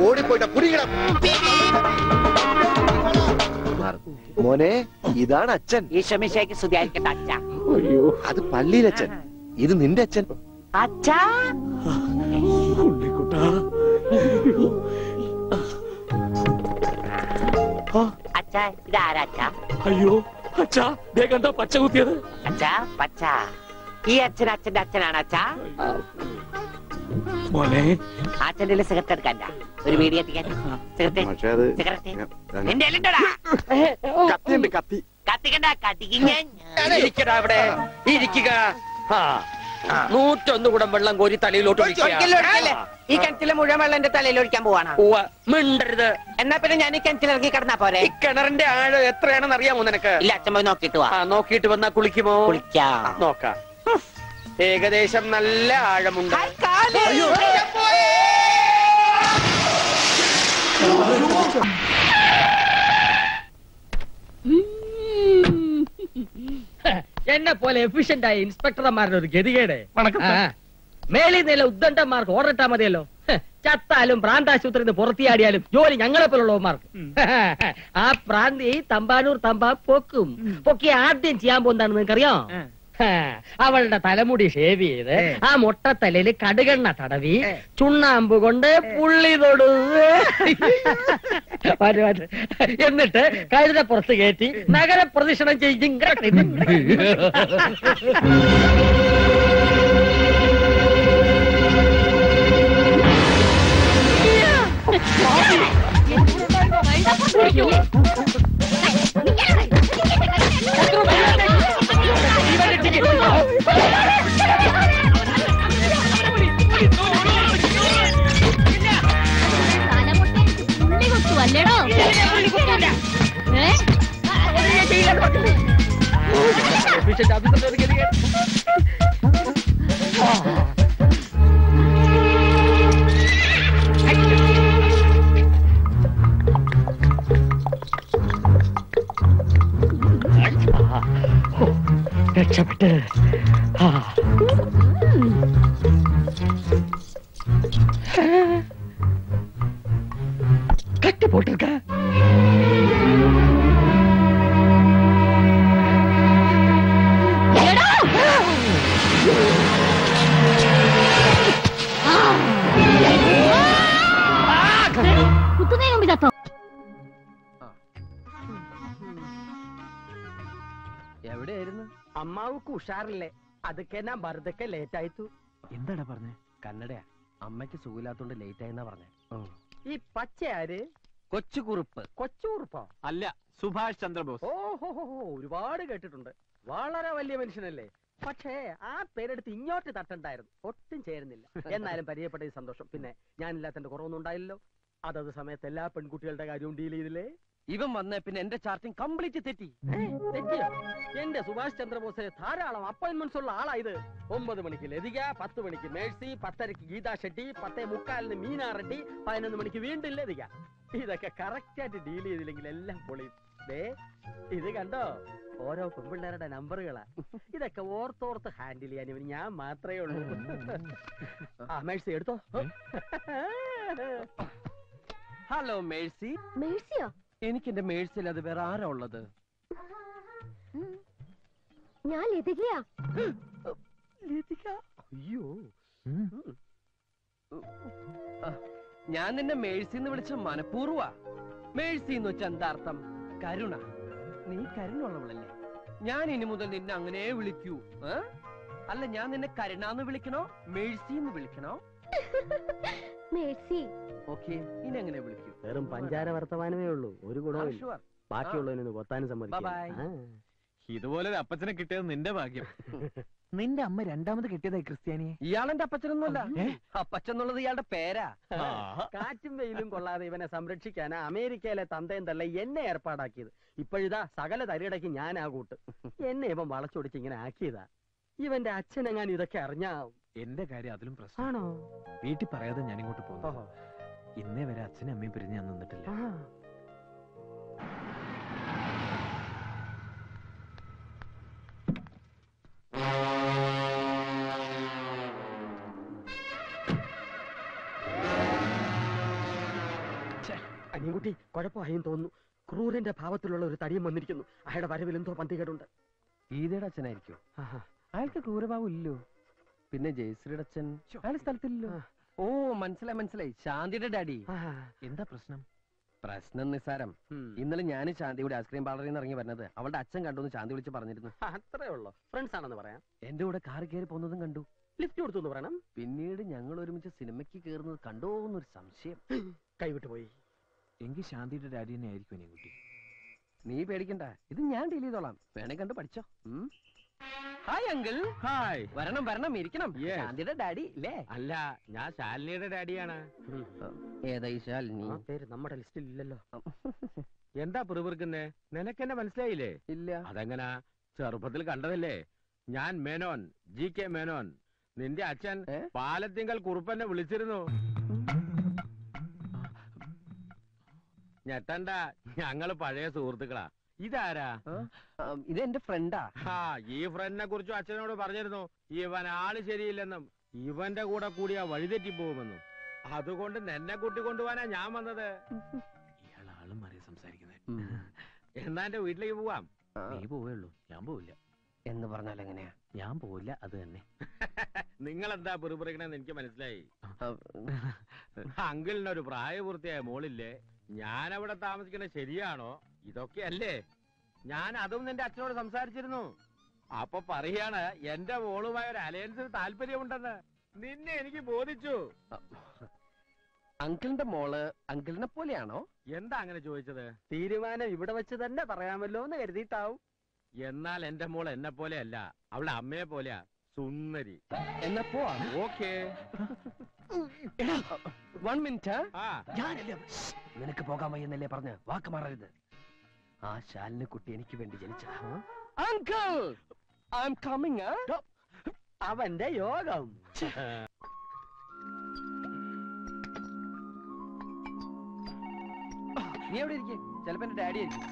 ഓടിപ്പോയിട്ട് പുടിക്കണം. മോനെ, ഇതാണ് അച്ഛൻ. ഈശോമിശിഹായ്ക്ക് സ്തുതിയായിരിക്കട്ടെ അച്ഛ. അയ്യോ, അത് പള്ളിയിലച്ഛൻ. ഇത് നിന്റെ അച്ഛൻ. അച്ഛാ, അച്ഛാ, ഇതാരാ അച്ഛാ? അയ്യോ അച്ഛാ, ദേ കണ്ടോ പച്ച കുത്തിയത്? അച്ഛാ, പച്ച. ഈ അച്ഛൻ അച്ഛന്റെ അച്ഛനാണ് അച്ഛാ. മോനെ, അച്ഛന്റെ സിഗരറ്റ് എടുക്കാൻ ഒരു വീഡിയോ എത്തിക്കാൻ. കത്തിയുണ്ട്, കത്തി. കത്തിക്കണ്ട, കത്തിക്കുന്ന അവിടെ ഇരിക്കുക. 101 കുടം വെള്ളം കോരി തലയിലോട്ട് ഈ കിണറ്റിലെ മുഴുവൻ വെള്ളം എന്റെ തലയിൽ ഒഴിക്കാൻ പോവാണ്. മിണ്ടരുത്. എന്നാ പിന്നെ ഞാൻ ഈ കിണറ്റിലിറങ്ങി കിടന്നാ പോരെ? ഈ കിണറിന്റെ ആഴം എത്രയാണെന്ന് അറിയാമോ നിനക്ക്? ഇല്ല, അച്ഛൻ പോയി നോക്കിട്ട് വാ. നോക്കിയിട്ട് വന്നാ കുളിക്കുമോ? കുളിക്കാം. നോക്കാം. ഏകദേശം നല്ല ആഴമുണ്ട്. എന്നെ പോലെ എഫിഷ്യന്റ് ആയ ഇൻസ്പെക്ടർമാരുടെ ഒരു ഗതികേട്. മേലിൽ നില ഉദ്ദണ്ഡന്മാർക്ക് ഓർഡിട്ടാ മതിയല്ലോ. ചത്താലും പ്രാന്താശുപത്രിയിൽ നിന്ന് പുറത്തിയാടിയാലും ജോലി ഞങ്ങളെ പോലുള്ളവന്മാർക്ക്. ആ പ്രാന്തി തമ്പാനൂർ തമ്പാ പൊക്കി ആദ്യം ചെയ്യാൻ പോകുന്നതാണെന്ന് നിനക്കറിയാം? അവളുടെ തലമുടി ഷേവ് ചെയ്ത് ആ മൊട്ടത്തലയിൽ കടുകെണ്ണ തടവി ചുണ്ണാമ്പ് കൊണ്ട് പുള്ളി തൊടു, എന്നിട്ട് കഴുതപ്പുറത്ത് കയറ്റി നഗരപ്രദക്ഷിണം ചെയ്യും. രക്ഷപ്പെട്ട് കട്ടി പോട്ടിருக்க. എവിടെയായിരുന്നു? അമ്മാവുക്ക് ഉഷാറില്ലേ? അതൊക്കെ ഞാൻ വെറുതെ ലേറ്റ് ആയിത്തു. എന്താടാ പറഞ്ഞേ? കന്നഡയാ. അമ്മയ്ക്ക് സുഖമില്ലാത്തോണ്ട് ലേറ്റ് ആയെന്നാ പറഞ്ഞേ. ഈ പച്ച ആര്? കൊച്ചുകുറുപ്പ്. കൊച്ചുകുറുപ്പോ? അല്ല, സുഭാഷ് ചന്ദ്രബോസ്. ഓഹോ, ഒരുപാട് കേട്ടിട്ടുണ്ട്. വളരെ വലിയ മനുഷ്യനല്ലേ? പക്ഷേ ആ പേരെടുത്ത് ഇങ്ങോട്ട് തട്ടണ്ടായിരുന്നു. ഒട്ടും ചേരുന്നില്ല. എന്നാലും പരിചയപ്പെട്ട സന്തോഷം. പിന്നെ ഞാനില്ലാത്തന്റെ കുറവൊന്നും ഉണ്ടായില്ലല്ലോ. അതത് സമയത്ത് എല്ലാ പെൺകുട്ടികളുടെ കാര്യവും ഡീൽ ചെയ്തില്ലേ? ഇവൻ വന്ന പിന്നെ എന്റെ ചാർട്ടിങ് കംപ്ലീറ്റ് തെറ്റി. തെറ്റിയോ? എന്റെ സുഭാഷ് ചന്ദ്രബോസിന് ധാരാളം അപ്പോയിന്റ്മെന്റ്സ് ഉള്ള ആളായത്. 9 മണിക്ക് ലതിക, 10 മണിക്ക് മേഴ്സി, 10:30 ഗീതാ ഷെട്ടി, 10:45 മീനാ റെഡ്ഡി, 11 മണിക്ക് വീണ്ടും ലതിക. ഇതൊക്കെ കറക്റ്റ് ആയിട്ട് ഡീൽ ചെയ്തില്ലെങ്കിൽ എല്ലാം പൊളി. ഇത് കണ്ടോ? ഓരോ പെൺപിള്ളേരുടെ നമ്പറുകളാ. ഇതൊക്കെ ഓർത്തോർത്ത് ഹാൻഡിൽ ചെയ്യാൻ ഇവന് ഞാൻ മാത്രമേ ഉള്ളൂ. ആ മേഴ്സി എടുത്തോ. Hello Mercy. മേഴ്സിയോ? എനിക്ക് എന്റെ മേഴ്സിൽ അത് വേറെ ആരാ ഉള്ളത്? ഞാൻ ലതികയാ. ലതിക? അയ്യോ, ഞാൻ നിന്നെ മേഴ്സിന്ന് വിളിച്ച മനഃപൂർവ്വ. മേഴ്സി എന്ന് വെച്ചാൽ എന്താ അർത്ഥം? കരുണ. നീ കരുണുള്ളവളല്ലേ? ഞാൻ ഇനി മുതൽ നിന്നെ അങ്ങനെ വിളിക്കൂ. അല്ല, ഞാൻ നിന്നെ കരുണാന്ന് വിളിക്കണോ മേഴ്സി എന്ന് വിളിക്കണോ? മേഴ്സി. ഓക്കെ, ഇനി എങ്ങനെ വിളിക്കൂ? വെറും പഞ്ചാര വർത്തമാനമേ ഉള്ളൂ, ഒരു ഗുണവും. ബാക്കിയുള്ളതിനൊന്ന് കൊത്താനും സമ്മതിക്കും. ഇതുപോലെ അപ്പച്ചനെ കിട്ടിയത് നിന്റെ ഭാഗ്യം. നിന്റെ അമ്മ രണ്ടാമത് കിട്ടിയതായി ക്രിസ്ത്യാനിയെ. ഇയാളെന്റെ അപ്പച്ചനൊന്നുമല്ല. അപ്പച്ചെന്നുള്ളത് ഇയാളുടെ പേരാ. കാറ്റും വെയിലും കൊള്ളാതെ ഇവനെ സംരക്ഷിക്കാനാ അമേരിക്കയിലെ തന്തയും തള്ള എന്നെ ഏർപ്പാടാക്കിയത്. ഇപ്പോഴിതാ സകല തരിടയ്ക്ക് ഞാൻ ആ കൂട്ട്. എന്നെ ഇവൻ വളച്ചൊടിച്ച് ഇങ്ങനെ ആക്കിയതാ. ഇവന്റെ അച്ഛനെങ്ങാൻ ഇതൊക്കെ അറിഞ്ഞാ എന്റെ കാര്യം അതിലും പ്രശ്നമാണോ? വീട്ടിൽ പറയാതെ ഞാൻ ഇങ്ങോട്ട് പോകുന്നു. ഇന്നേ വരെ അച്ഛനും അമ്മയും പിരിഞ്ഞ് ഞാൻ നിന്നിട്ടില്ല. അനിയൻകുട്ടി കുഴപ്പമായും തോന്നുന്നു. ക്രൂരന്റെ ഭാവത്തിലുള്ള ഒരു തടിയും വന്നിരിക്കുന്നു. അയാളുടെ വരവിൽ എന്തോ പന്തികേടുണ്ട്. ഗീതയുടെ അച്ഛനായിരിക്കും. അയാൾക്ക് ക്രൂരഭാവം ഇല്ലോ. പിന്നെ ജയശ്രീയുടെ അച്ഛൻ അയാൾ സ്ഥലത്തില്ലല്ലോ. ഓ മനസ്സിലായി, ശാന്തിയുടെ ഡാഡി. എന്താ പ്രശ്നം? പ്രശ്നം നിസ്സാരം. ഇന്നലെ ഞാൻ ശാന്തിയുടെ ഐസ്ക്രീം പാർലറിൽ നിന്ന് ഇറങ്ങി വരുന്നത് അവളുടെ അച്ഛൻ കണ്ടു ശാന്തി വിളിച്ച് പറഞ്ഞിരുന്നു. അത്രേ ഉള്ളൂ. ഫ്രണ്ട്സ് ആണെന്ന് പറയാം. എന്റെ കൂടെ കാറിൽ കയറി പോകുന്നതും കണ്ടു. ലിഫ്റ്റ് കൊടുത്തു എന്ന് പറയണം. പിന്നീട് ഞങ്ങൾ ഒരുമിച്ച് സിനിമയ്ക്ക് കയറുന്നത് കണ്ടോ എന്നൊരു സംശയം. കൈവിട്ടു പോയി. എങ്കിൽ ശാന്തിയുടെ ഡാഡി തന്നെ ആയിരിക്കും അനിയൻകുട്ടി. നീ പേടിക്കണ്ട, ഇത് ഞാൻ ഡീൽ ചെയ്തോളാം. വേണേ കണ്ട് പഠിച്ചോ. Hi uncle. ഹായ്. വരണം ഇരിക്കണം. Yes. ശാന്തിയുടെ ഡാഡി ഇല്ലേ? അല്ല, ഞാൻ ശാലിനിയുടെ ഡാഡിയാണ്. ഏതാ ഈ ശാലിനി? ആ പേര് നമ്മുടെ ലിസ്റ്റിൽ ഇല്ലല്ലോ. എന്താ പിറുപിറുക്കുന്നേ? നിനക്കെന്നെ മനസ്സിലായില്ലേ? ഇല്ല. അതെങ്ങനാ? ചെറുപ്പത്തിൽ കണ്ടതല്ലേ? ഞാൻ മേനോൻ, GK മേനോൻ. നിന്റെ അച്ഛൻ പാലത്തിങ്കൽ കുറുപ്പന്നെ വിളിച്ചിരുന്നു. ഞെട്ടണ്ട, ഞങ്ങള് പഴയ സുഹൃത്തുക്കളാ. ഇതാരാ? ഇത് എന്റെ ഫ്രണ്ടാ. ഈ ഫ്രണ്ടിനെ കുറിച്ചും അച്ഛനോട് പറഞ്ഞിരുന്നു. ഇവൻ ആള് ശരിയില്ലെന്നും ഇവന്റെ കൂടെ കൂടിയാ വഴിതെറ്റി പോകുമെന്നും. അതുകൊണ്ട് നിന്നെ കൂട്ടിക്കൊണ്ടുപോവാനാ ഞാൻ വന്നത്. ഇയാൾ ആളും മാറി സംസാരിക്കുന്നത്. എന്നാ എന്റെ വീട്ടിലേക്ക് പോവാം. നീ പോവുള്ളൂ, ഞാൻ പോവില്ല. എന്ന് പറഞ്ഞാൽ എങ്ങനെയാ? ഞാൻ പോവില്ല, അത് തന്നെ. നിങ്ങൾ എന്താ പിറുപിറുക്കണെന്ന് എനിക്ക് മനസ്സിലായി. അങ്കിളിനൊരു പ്രായപൂർത്തിയായ മോളില്ലേ? ഞാൻ അവിടെ താമസിക്കുന്നത് ശരിയാണോ? ഇതൊക്കെയല്ലേ? ഞാൻ അതും നിന്റെ അച്ഛനോട് സംസാരിച്ചിരുന്നു. അപ്പൊ പറയാണ് എന്റെ മോളുമായ ഒരു അലയൻസിന് താല്പര്യമുണ്ടെന്ന്. നിന്നെ എനിക്ക് ബോധിച്ചു. അങ്കിളിന്റെ മോള് അങ്കിളിനെ പോലെയാണോ? എന്താ അങ്ങനെ ചോദിച്ചത്? തീരുമാനം ഇവിടെ വെച്ച് തന്നെ പറയാമല്ലോ എന്ന് കരുതിയിട്ടാവും. എന്നാൽ എന്റെ മോൾ എന്നെ പോലെയല്ല, അവളെ അമ്മയെ പോലെയാ. സുന്ദരി. എന്നപ്പോ ഓക്കേ. 1 മിനിറ്റ്. ആ, നിനക്ക് പോകാൻ വയ്യെന്നല്ലേ പറഞ്ഞ് വാക്ക് മാറരുത്. ആ ശാലിന് കുട്ടി എനിക്ക് വേണ്ടി ജനിച്ചതാ. Uncle, I am coming. അവന്റെ യോഗം. നീ എവിടെ ഇരിക്കും? ചിലപ്പോ എന്റെ ഡാഡി ആയിരിക്കും.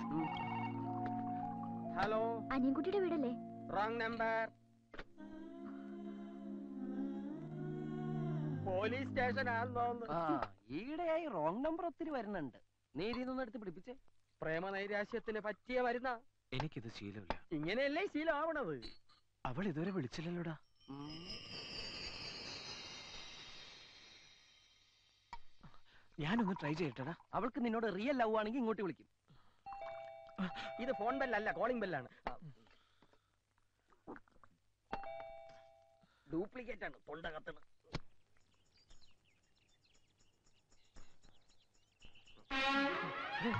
ഹലോ. അനിയൻകുട്ടിയുടെ വീടല്ലേ? Wrong number. പോലീസ് സ്റ്റേഷൻ ആണെന്ന്. ഈയിടെയായി റോങ് നമ്പർ ഒത്തിരി വരുന്നുണ്ട്. നീ ഇതിന്നൊന്നും എടുത്ത് പിടിപ്പിച്ചേ. പ്രേമനൈരാശ്യത്തിന് പറ്റിയ മരുന്ന. എനിക്കിത് ശീലമില്ല. ഇങ്ങനെയല്ലേ ശീലമാവണത്? അവൾ ഇതുവരെ വിളിച്ചില്ലല്ലോടാ. ഞാനൊന്ന് ട്രൈ ചെയ്യട്ടടാ. അവൾക്ക് നിന്നോട് റിയൽ ലവ് ആണെങ്കിൽ ഇങ്ങോട്ട് വിളിക്കും. ഇത് ഫോൺ ബെല്ലല്ല, കോളിംഗ് ബെല്ലാണ്. ഡ്യൂപ്ലിക്കേറ്റ് ആണ്. തൊണ്ട കത്തണ്.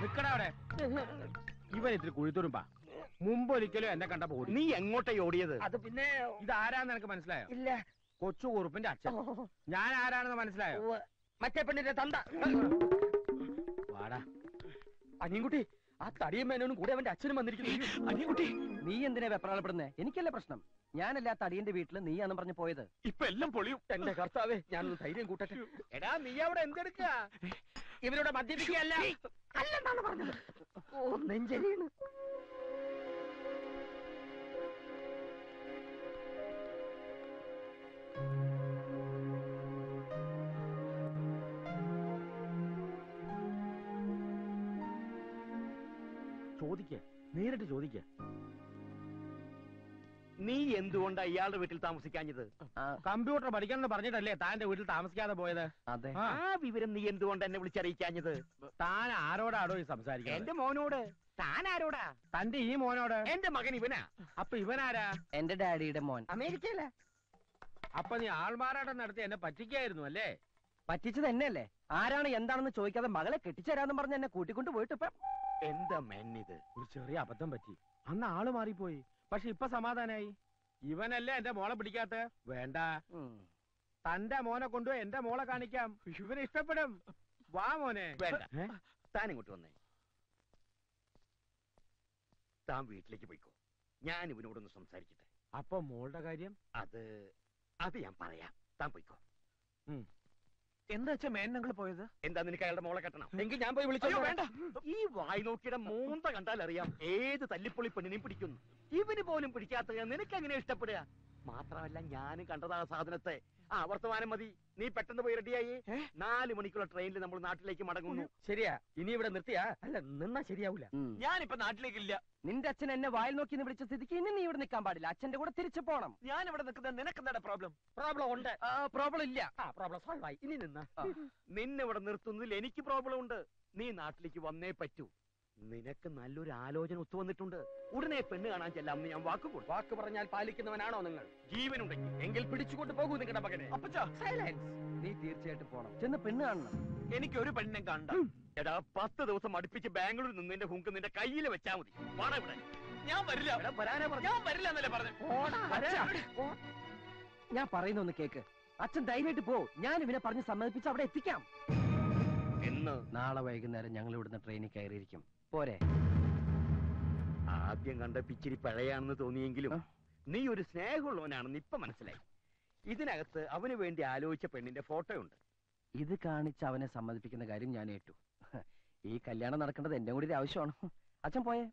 നിക്കടാ അവിടെ. ഇവൻ ഇത്തിരി കുഴിത്തുരുമ്പാ. മുമ്പ് ഒരിക്കലും എന്നെ കണ്ടപ്പോ നീ എങ്ങോട്ടേ ഓടിയത്? അത് പിന്നെ ഇതാരാന്ന് എനിക്ക് മനസ്സിലായോ? ഇല്ല. കൊച്ചു കുറുപ്പിന്റെ അച്ഛൻ. ഞാൻ ആരാണെന്ന് മനസ്സിലായോ? മറ്റേ പെണ്ണിന്റെ തന്ത. വാടാ. അനിയൻകുട്ടി, ആ തടിയും മേനോനും കൂടെ അവന്റെ അച്ഛനും വന്നിരിക്കുന്നു. അനിയൻകുട്ടി, നീ എന്തിനാ വെപ്രാളപ്പെടുന്നേ? എനിക്കല്ലേ പ്രശ്നം. ഞാനല്ല ആ തടിയന്റെ വീട്ടില് നീയാന്ന് പറഞ്ഞു പോയത്. ഇപ്പൊ എല്ലാം പൊളിയും. എന്റെ കർത്താവേ, ഞാനൊന്ന് ധൈര്യം കൂട്ടട്ടെ. എടാ, നീ അവിടെ എന്തെടുക്കുക? ഇവരോട് മദ്യപിക്കുകയല്ല. അല്ലെന്നാണ് പറഞ്ഞത്. ഓ, നെഞ്ചരിയാണ്. ചോദിക്ക, നേരിട്ട് ചോദിക്ക. നീ എന്തുകൊണ്ടാ ഇയാളുടെ വീട്ടിൽ താമസിക്കാഞ്ഞത്? കമ്പ്യൂട്ടർ പഠിക്കണം പറഞ്ഞിട്ടല്ലേ താന്റെ വീട്ടിൽ താമസിക്കാതെ പോയത്? അതെ. ആ വിവരം നീ എന്തുകൊണ്ട് എന്നെ വിളിച്ചറിയിക്കാഞ്ഞത്? താൻ ആരോടാടോ ഈ സംസാരിക്കുന്നത്? എന്റെ മോനോട്. താൻ ആരോടാ? തന്റെ ഈ മോനോട്. എന്റെ മകൻ ഇവനാ. അപ്പൊ ഇവനാരാ? എന്റെ ഡാഡിയുടെ മോൻ. അമേരിക്കയിലെ. അപ്പൊ നീ ആൾമാറാട്ടം നടത്തി എന്നെ പറ്റിക്കായിരുന്നു അല്ലേ? പറ്റിച്ചത് എന്നെയല്ലേ? ആരാണ് എന്താണെന്ന് ചോദിക്കാതെ മകളെ കെട്ടിച്ചേരാന്ന് പറഞ്ഞ് എന്നെ കൂട്ടിക്കൊണ്ട് പോയിട്ട് ഇപ്പൊ എന്താ മെന്നിത്? ഒരു ചെറിയ അബദ്ധം പറ്റി. അന്ന് ആള് മാറിപ്പോയി. പക്ഷെ ഇപ്പൊ സമാധാനായി. ഇവനല്ലേ എന്റെ മോളെ പിടിക്കാത്ത? വേണ്ട, തന്റെ മോനെ കൊണ്ടുപോയി എന്റെ മോളെ കാണിക്കാം. ഇവന് ഇഷ്ടപ്പെടും. വാ മോനെ. വേണ്ട, താൻ ഇങ്ങോട്ട് വന്നേ. താൻ വീട്ടിലേക്ക് പോയിക്കോ. ഞാൻ ഇവനോടൊന്ന് സംസാരിക്കട്ടെ. അപ്പൊ മോളുടെ കാര്യം? അത് ഞാൻ പറയാം. താൻ പോയിക്കോ. എന്താ വെച്ചാ മേനങ്ങൾ പോയത്? എന്താ, നിനക്ക് അയാളുടെ മോളെ കെട്ടണം? എങ്കിൽ ഞാൻ പോയി വിളിച്ചോ. വേണ്ട. ഈ വായി നോക്കിയുടെ മോന്ത കണ്ടാൽ അറിയാം ഏത് തല്ലിപ്പൊളി പെണ്ണിനെയും പിടിക്കുന്നു. ഇവന് പോലും പിടിക്കാത്ത നിനക്ക് എങ്ങനെ ഇഷ്ടപ്പെടുക? മാത്രമല്ല ഞാനും കണ്ടതാ സാധനത്തെ. ആ വർത്തമാനം മതി, നീ പെട്ടെന്ന് പോയി റെഡിയായി. 4 മണിക്കുള്ള ട്രെയിനിൽ നമ്മൾ നാട്ടിലേക്ക് മടങ്ങുന്നു. ശരിയാ, ഇനി ഇവിടെ നിർത്തിയാ അല്ല നിന്നാ ശരിയാവൂല. ഞാനിപ്പോ നാട്ടിലേക്കില്ല. നിന്റെ അച്ഛൻ എന്നെ വായിൽ നോക്കി വിളിച്ച സ്ഥിതിക്ക് ഇനി നീ ഇവിടെ നിൽക്കാൻ പാടില്ല. അച്ഛന്റെ കൂടെ തിരിച്ചു പോണം. ഞാൻ ഇവിടെ നിൽക്കുന്നത് നിനക്കെന്താ പ്രോബ്ലം? പ്രോബ്ലം ഉണ്ട്. പ്രോബ്ലം ഇല്ല. പ്രോബ്ലം സോൾവ് ആയി. ഇനി നിന്നാ നിന്നെ ഇവിടെ നിർത്തുന്നതിൽ എനിക്ക് പ്രോബ്ലം ഉണ്ട്. നീ നാട്ടിലേക്ക് വന്നേ പറ്റൂ. നിനക്ക് നല്ലൊരു ആലോചന ഒത്തു വന്നിട്ടുണ്ട്. ഉടനെ പെണ്ണ് കാണാൻ ചെല്ലാമെന്ന് ഞാൻ വാക്കുകൊടുത്തു. വാക്ക് പറഞ്ഞാൽ പാലിക്കുന്നവനാണോ നിങ്ങൾ? ജീവനുണ്ടെങ്കിൽ എങ്കിൽ പിടിച്ചുകൊണ്ട് പോകൂ നിങ്ങളുടെ മകനെ. സൈലൻസ്. നീ തീർച്ചയായിട്ടും പോണം. ചെന്ന് പെണ്ണ് കാണണം. എനിക്ക് ഒരു പെണ്ണിനെ കണ്ട. എടാ 10 ദിവസം അടുപ്പിച്ച് ബാംഗ്ലൂരിൽ നിന്ന് നിന്റെ ഹുങ്ക് നിന്റെ കയ്യിൽ വെച്ചാ മതി. വാടാ ഇവിടെ. ഞാൻ വരില്ല. ഞാൻ വരില്ല എന്നല്ലേ പറഞ്ഞു. ഞാൻ പറയുന്ന ഒന്ന് കേക്ക്. അച്ഛൻ ധൈര്യമായിട്ട് പോ. ഞാൻ ഇവനെ പറഞ്ഞ് സമ്മതിപ്പിച്ച് അവിടെ എത്തിക്കാം. എന്ന് നാളെ വൈകുന്നേരം ഞങ്ങൾ ഇവിടുന്ന് ട്രെയിനിൽ കയറിയിരിക്കും. പോരെ? ആദ്യം കണ്ട പിച്ചിരി പഴയാണെന്ന് തോന്നിയെങ്കിലും നീ ഒരു സ്നേഹമുള്ളവനാണെന്ന് ഇപ്പൊ മനസ്സിലായി. ഇതിനകത്ത് അവന് വേണ്ടി ആലോചിച്ച പെണ്ണിന്റെ ഫോട്ടോ ഉണ്ട്. ഇത് കാണിച്ച് അവനെ സമ്മതിപ്പിക്കുന്ന കാര്യം ഞാൻ ഏറ്റു. ഈ കല്യാണം നടക്കേണ്ടത് എന്റെ കൂടി ഒരു ആവശ്യമാണ്. അച്ഛൻ പോയേ.